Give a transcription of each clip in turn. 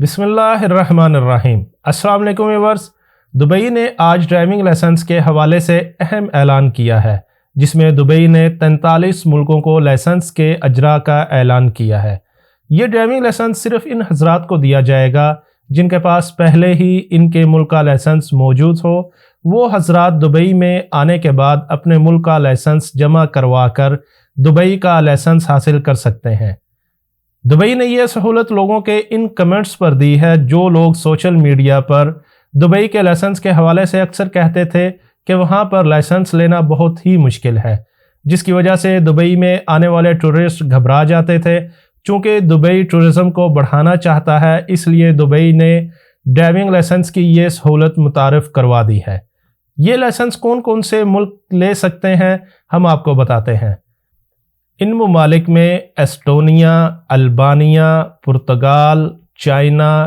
بسم اللہ الرحمن الرحیم۔ السلام علیکم ویورز۔ دبئی نے آج ڈرائیونگ لائسنس کے حوالے سے اہم اعلان کیا ہے، جس میں دبئی نے 43 ملکوں کو لائسنس کے اجرا کا اعلان کیا ہے۔ یہ ڈرائیونگ لائسنس صرف ان حضرات کو دیا جائے گا جن کے پاس پہلے ہی ان کے ملک کا لائسنس موجود ہو۔ وہ حضرات دبئی میں آنے کے بعد اپنے ملک کا لائسنس جمع کروا کر دبئی کا لائسنس حاصل کر سکتے ہیں۔ دبئی نے یہ سہولت لوگوں کے ان کمنٹس پر دی ہے جو لوگ سوشل میڈیا پر دبئی کے لائسنس کے حوالے سے اکثر کہتے تھے کہ وہاں پر لائسنس لینا بہت ہی مشکل ہے، جس کی وجہ سے دبئی میں آنے والے ٹورسٹ گھبرا جاتے تھے۔ چونکہ دبئی ٹورزم کو بڑھانا چاہتا ہے، اس لیے دبئی نے ڈرائیونگ لائسنس کی یہ سہولت متعارف کروا دی ہے۔ یہ لائسنس کون کون سے ملک لے سکتے ہیں ہم آپ کو بتاتے ہیں۔ ان ممالک میں Estonia, Albania, Portugal, China,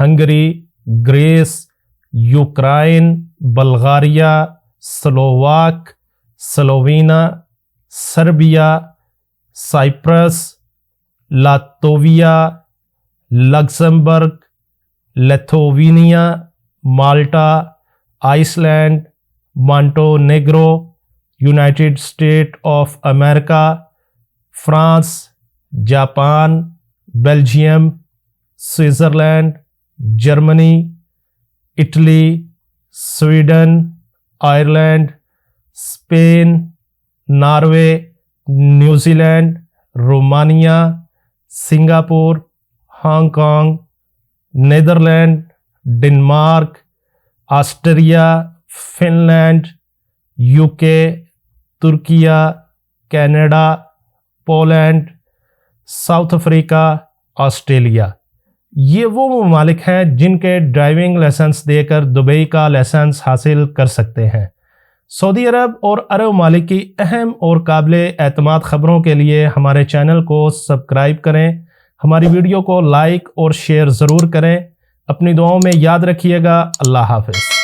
Hungary, Greece, Ukraine, Bulgaria, Slovak, Slovenia, Serbia, Cyprus, Latvia, Luxembourg, Lithuania, Malta, Iceland, Montenegro, United State of America, France, Japan, Belgium, Switzerland, Germany, Italy, Sweden, Ireland, Spain, Norway, New Zealand, Romania, Singapore, Hong Kong, Netherland, Denmark, Austria, Finland, UK، Turkiye, Canada, Poland, South Africa, Australia. یہ وہ ممالک ہیں جن کے driving licence دے کر Dubai کا licence حاصل کر سکتے ہیں۔ سعودی عرب اور عرب ممالک کی اہم اور قابل اعتماد خبروں کے لیے ہمارے چینل کو سبسکرائب کریں، ہماری ویڈیو کو لائک اور شیئر ضرور کریں۔ اپنی دعاؤں میں یاد رکھیے گا۔ اللہ حافظ۔